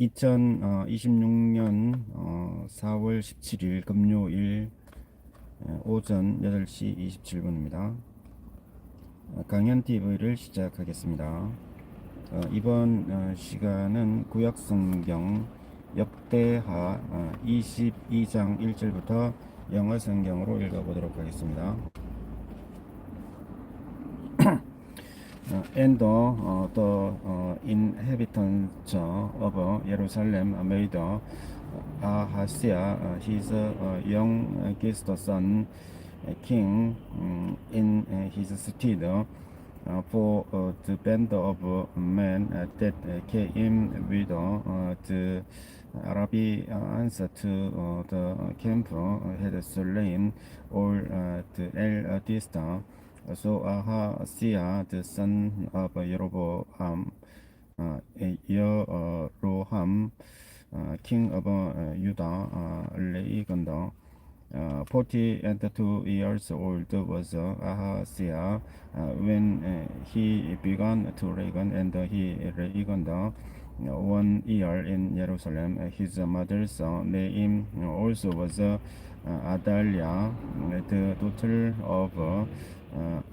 2026년 4월 17일 금요일 오전 8시 27분입니다. 강연 TV를 시작하겠습니다. 이번 시간은 구약성경 역대하 22장 1절부터 영어 성경으로 읽어보도록 하겠습니다. And the inhabitants of Jerusalem made Ahaziah his youngest son king in his stead, for the band of men that came with the Arabians to the camp had slain all the eldest. So Ahaziah, the son of Jeroboam, king of Judah, lay under 42 years old was Ahaziah when he began to reign, and he reigned 1 year in Jerusalem. His mother's name also was Adalia, the daughter of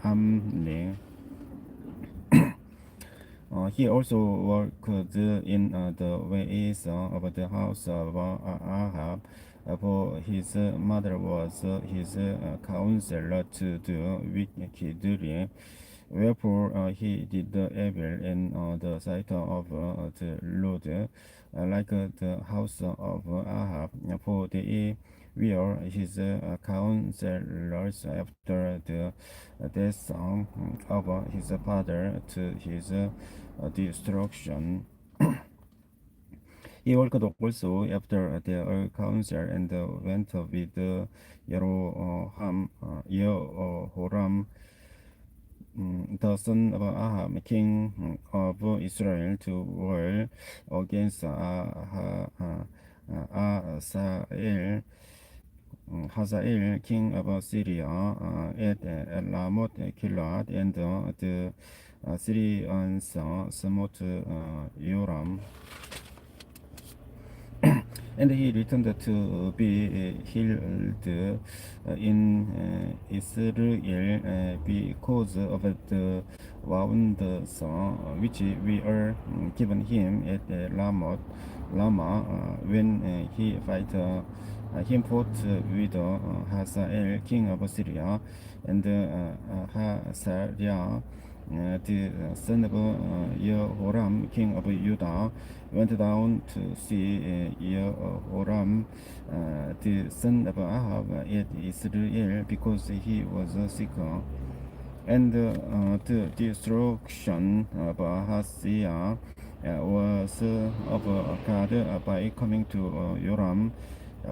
Amni. He also worked in the ways of the house of Ahab, for his mother was his counselor to do wickedly. Wherefore he did evil in the sight of the Lord, like the house of Ahab, for they were his counselors after the death of his father to his destruction. He worked also after their counsel and went with Jehoram, the son of Ahab, king of Israel, to war against Hazael, king of Syria, at Ramoth Gilead, and the Syrians smote Joram. And he returned to be healed in Israel because of the wounds which were given him at Lama when he fought with Hazael, king of Syria, and Hazael, the son of Jehoram, king of Judah, went down to see Jehoram, the son of Ahab, at Israel, because he was sick. And the destruction of Ahaziah was of God by coming to Joram.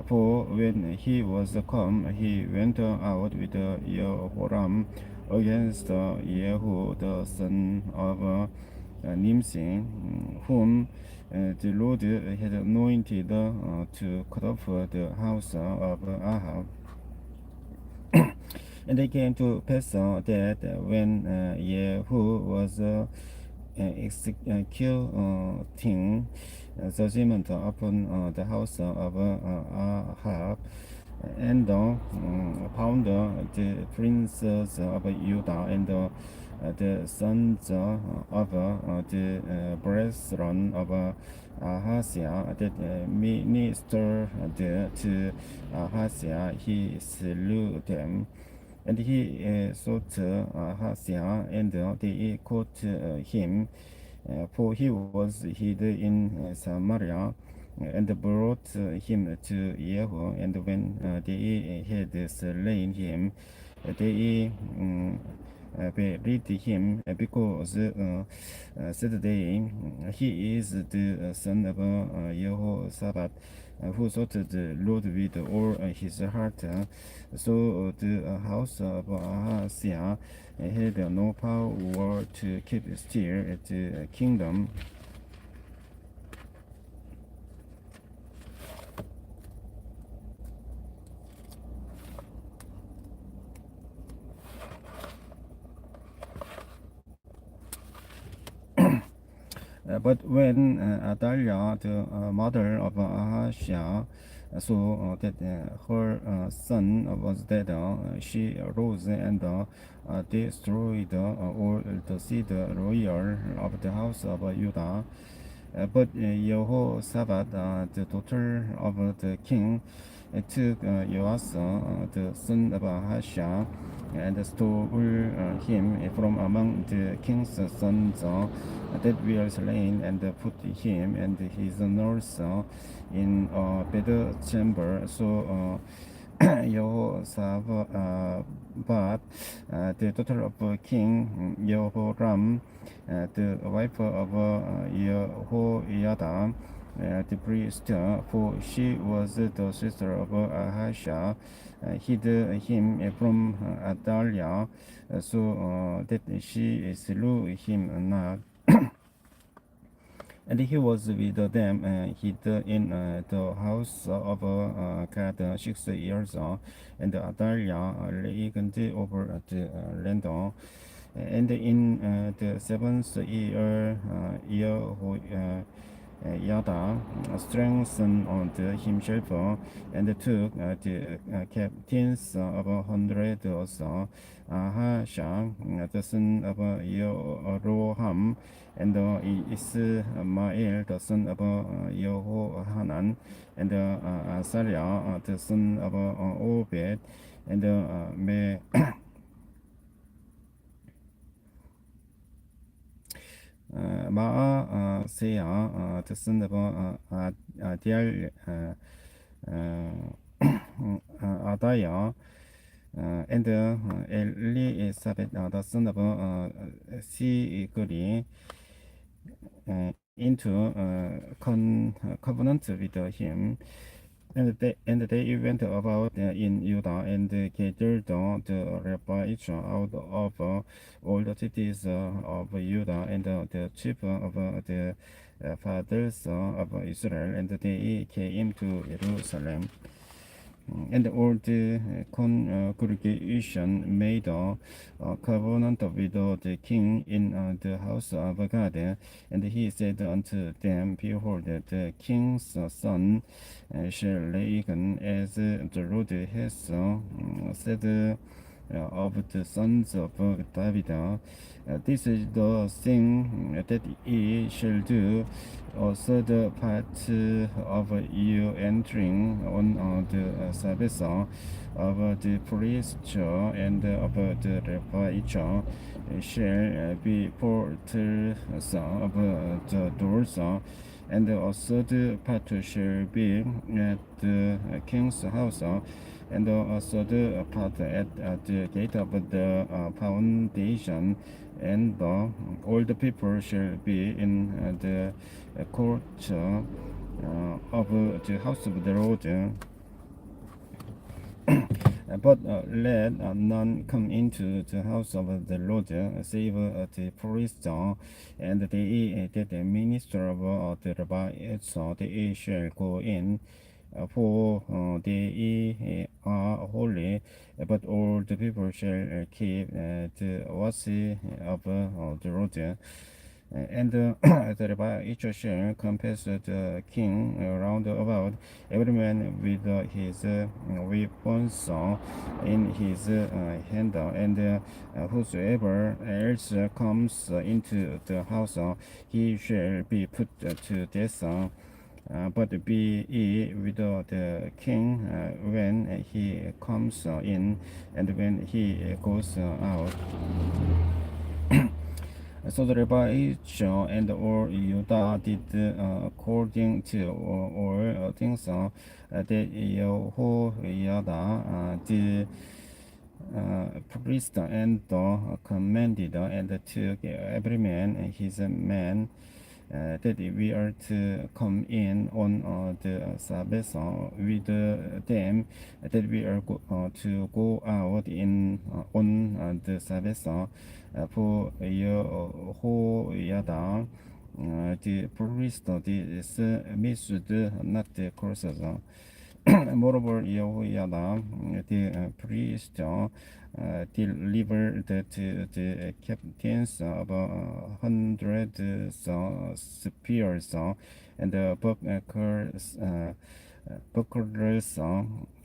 For when he was come, he went out with Jehoram against Jehu, the son of Nimsi, whom the Lord had anointed to cut off the house of Ahab. And it came to pass that when Jehu was executing judgment upon the house of Ahab, and found the princes of Judah and the sons of the brethren of Ahaziah that ministered to Ahaziah, he slew them. And he sought Ahaziah, and they caught him, for he was hid in Samaria, and brought him to Jehu. And when they had slain him, they buried him, because said they, he is the son of Jehoshaphat, who sought the Lord with all his heart. So the house of Ahaziah had no power to keep still the kingdom. But when Atalia, the mother of Ahashia, saw that her son was dead, she arose and destroyed all the seed royal of the house of Judah. But Jehoshaphat, the daughter of the king, took Joas, the son of Ahashia, and stole him from among the king's sons that were slain, and put him and his nurse in a bedchamber. So Jehoshaphat, the daughter of King Jehoram, the wife of Jehoiada, the priest, for she was the sister of Ahasha, hid him from Athaliah, so that she slew him not. And he was with them, hid in the house of God 6 years, and Athaliah reigned over the land. And in the seventh year, Yada strengthened himself and took the captains of 100 also, Ahasha, the son of Jeroham, and Ismael, the son of Jehohanan, and Asariah, the son of Obed, and Maaseah, the son of Adiel, Adaiah, and Elisabeth, the son of Sigri, into covenant with him. And they went about in Judah and gathered the rabbis out of all the cities of Judah and the chief of the fathers of Israel, and they came to Jerusalem. And all the congregation made a covenant with the king in the house of God. And he said unto them, Behold, the king's son shall reign as the Lord has said of the sons of David. This is the thing that ye shall do. Also, the part of you entering on the Sabbath of the priest and of the Levite shall be porters of the doors, and also the part shall be at the king's house, and also the part at the gate of the foundation, and all the people shall be in the court of the house of the Lord. But let none come into the house of the Lord, save the priests, and they that minister of the rabbis, they shall go in, for they are holy. But all the people shall keep the worship of the Lord. And the rabbi shall compass the king round about, every man with his weapons in his hand, and whosoever else comes into the house, he shall be put to death. But be ye with the king when he comes in, and when he goes out. So the rabbis and all Judah did according to all things that Jehoiada the priest and commanded, and took every man his man, that we are to come in on the Sabbath with them, that we are to go out in on the Sabbath, for Jehoiada the priest, this misstood not the courses. Moreover, Yehoiada, the priest, delivered to the captains of 100 spears and bucklers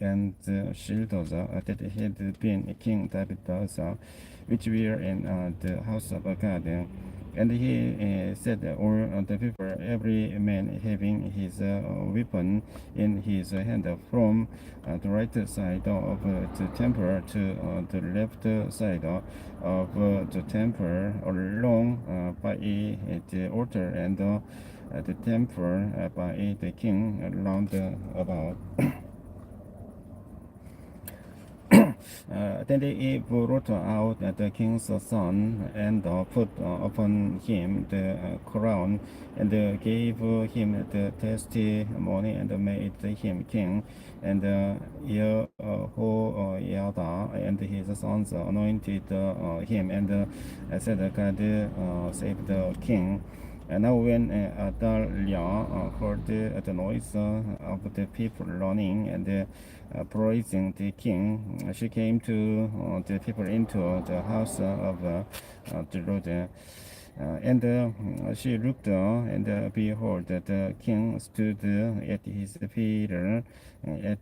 and shields that had been King David's, which were in the house of God. And he said, all the people, every man having his weapon in his hand, from the right side of the temple to the left side of the temple, along by the altar and the temple by the king round about. Then they brought out the king's son and put upon him the crown and gave him the testimony and made him king. And Yehoiada and his sons anointed him and said, God save the king. And now when Athaliah heard the noise of the people running and praising the king, she came to the people into the house of the Lord. And she looked, and behold, the king stood at his feet at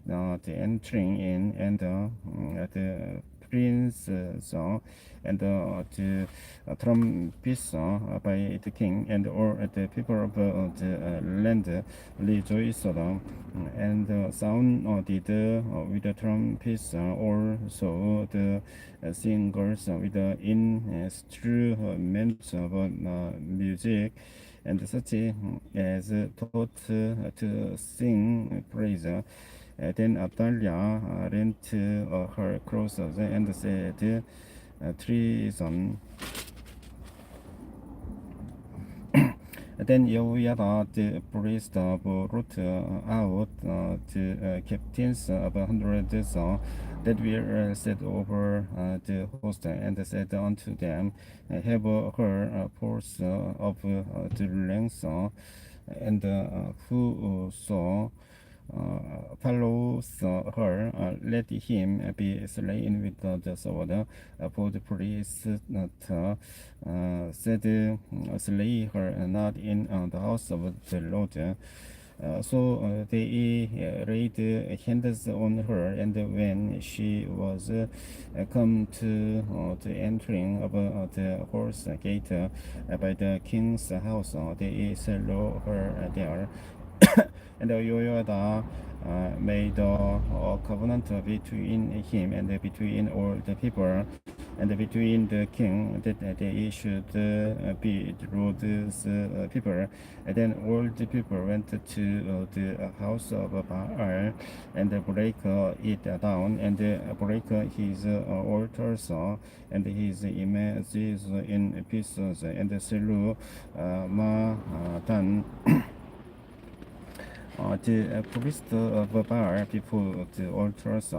the entering in, and the prince saw, and the trumpets by the king, and all the people of the land rejoiced, and sounded with the trumpets, also the singers with the instruments of music, and such as taught to sing praise. Then Athaliah rent her clothes and said, treason. Then Yehoiada the priest brought out the captains of 100 that were set over the host, and said unto them, have her purse of the length, and whoso follows her, let him be slain with the sword. For the priest said, slay her not in the house of the Lord. So they laid hands on her, and when she was come to the entering of the horse gate by the king's house, they slew her there. And Yehoiada made a covenant between him and between all the people and between the king that they should be the Lord's people. And then all the people went to the house of Baal and break it down and break his altars and his images in pieces and slew Matan. The priest of Baal before the altars.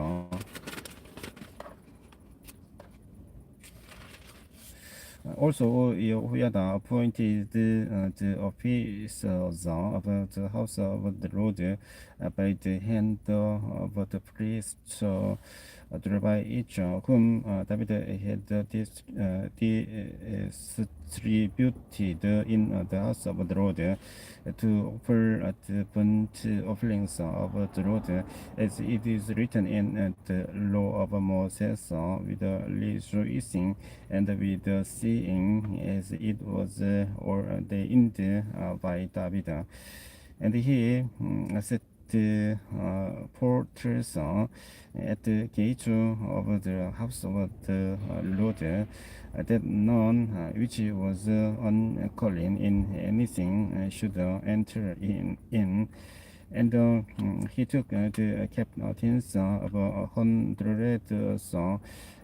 Also, Yehoiada appointed the officers of the house of the Lord by the hand of the priests, by each whom David had distributed in the house of the Lord to offer the burnt offerings of the Lord, as it is written in the law of Moses, with rejoicing and with seeing, as it was ordained by David. And he set the porters at the gate of the house of the Lord, that none which was unclean in anything should enter in. And he took the captains of 100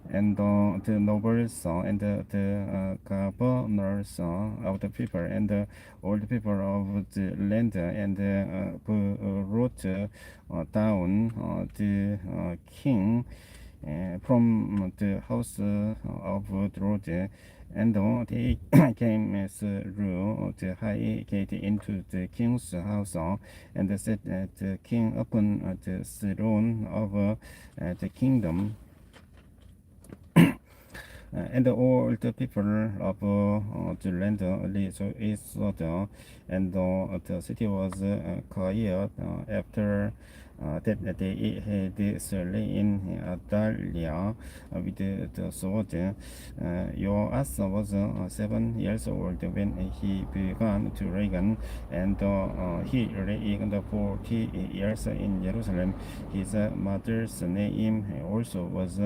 and the nobles and the governors of the people and all the people of the land, and brought down the king from the house of the Lord, and they came through the high gate into the king's house, and set the king upon the throne of the kingdom. And all the people of the land is and the city was quiet after that they had slain Adalia with the sword. Joas was 7 years old when he began to reign, and he reigned 40 years in Jerusalem. His mother's name also was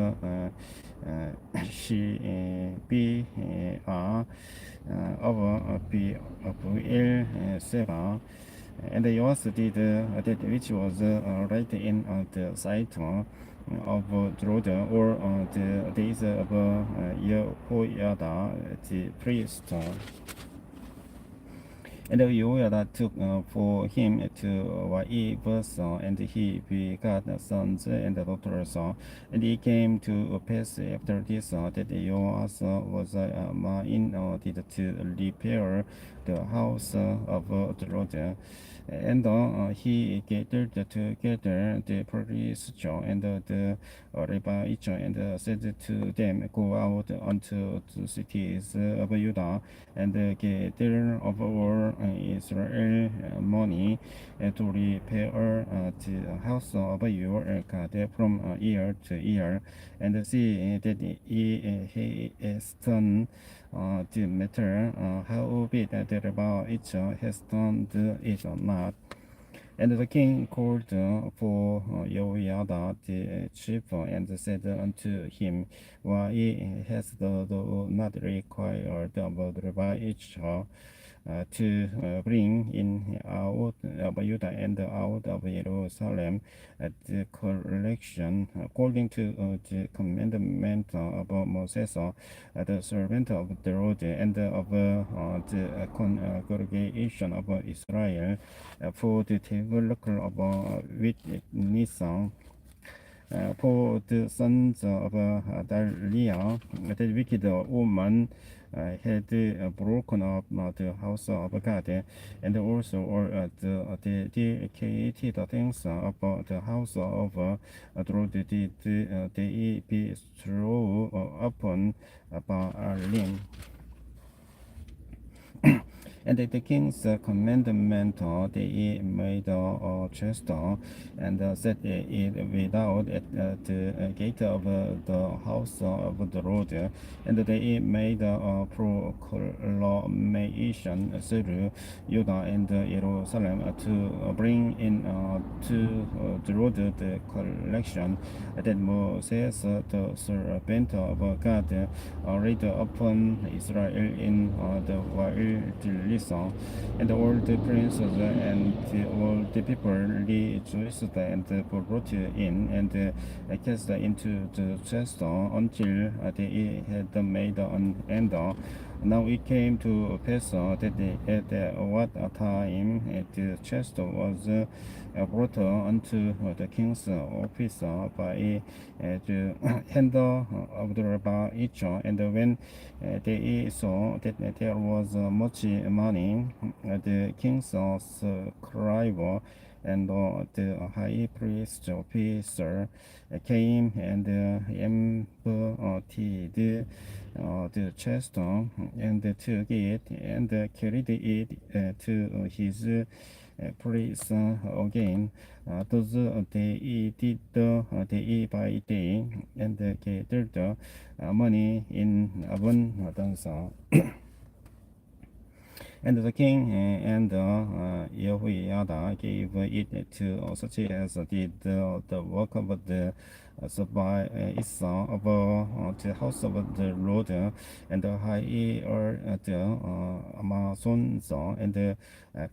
she B R of B of L Seva, and the Yoas did that which was right in the sight of the Lord, or the days of Jehoiada the priest. And Jehoiada took for him to wives, and he begat sons and daughters. And he came to pass after this that Joas was minded to repair the house of the Lord. And he gathered together the priests and the Levites, and said to them, Go out unto the cities of Judah, and gather of all Israel money to repair the house of your God from year to year, and see that he hasten the matter, howbeit the Levites hastened it not. And the king called for Jehoiada the chief, and said unto him, Why hast thou not required of the Levites to bring in out of Judah and out of Jerusalem the collection according to the commandment of Moses, the servant of the Lord, and of the congregation of Israel, for the tabernacle of witness, for the sons of Daliah, the wicked woman had broken up the house of God, and also all the dedicated things of the house of the Lord did they bestow upon Baalim. And the king's commandment they made a chest and set it without at the gate of the house of the Lord, and they made a proclamation through Judah and Jerusalem to bring in to the Lord the collection that Moses, the servant of God, laid upon Israel in the wilderness. And all the princes and all the people rejoiced and brought in and cast into the chest until they had made an end. Now it came to pass that at what time the chest was brought unto the king's office by the hand of the Levites, and when they saw that there was much money, the king's scribe and the high priest officer came and emptied the chest and took it and carried it to his place again. Thus they did day by day, and gathered money in abundance. And the king and Jehoiada gave it to such as did the work of the by of the house of the Lord, and the high the Amazons and the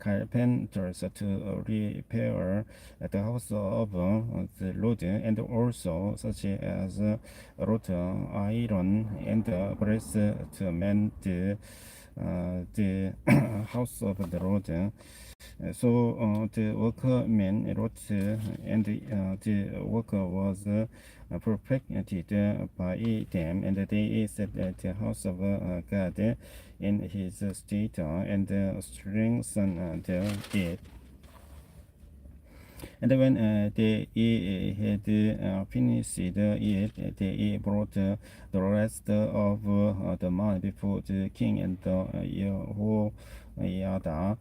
carpenters to repair the house of the Lord, and also such as wrought iron and brass to mend the house of the Lord. So the workmen wrote, and the work was perfected by them, and they set the house of God in his state and strengthened it. And when they had finished it, they brought the rest of the money before the king and Yehoiada,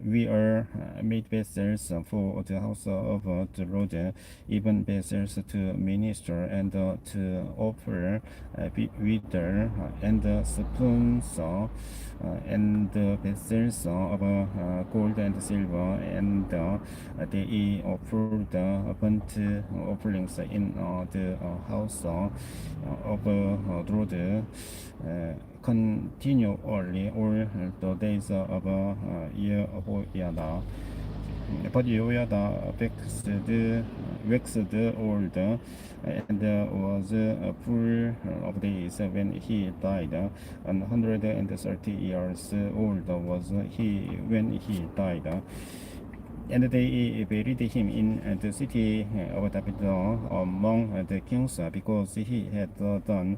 we are made vessels for the house of the Lord, even vessels to minister and to offer wither and spoons and vessels of gold and silver, and they offered burnt offerings in the house of the Lord continually all the days of Yehoiada. But Yehoiada waxed old and was full of days when he died. 130 years old was he when he died. And they buried him in the city of David among the kings, because he had done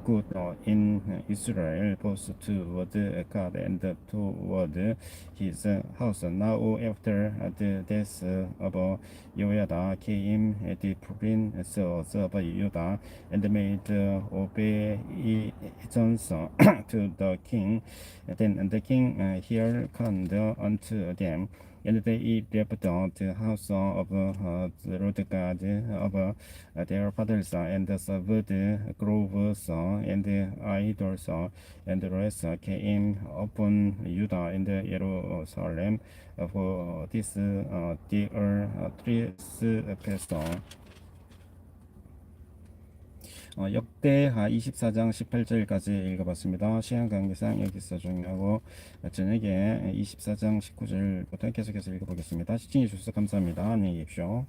good in Israel, both toward God and toward his house. Now after the death of Jehoiada came the princes of Judah and made obeisance to the king. Then the king hearkened unto them, and they left the house of the Lord God of their fathers, and served groves and idols, and the rest came upon Judah and Jerusalem for this their trespass. 역대하 24장 18절까지 읽어봤습니다. 시간 관계상 여기서 종료하고 저녁에 24장 19절부터 계속해서 읽어보겠습니다. 시청해 주셔서 감사합니다. 안녕히 계십시오.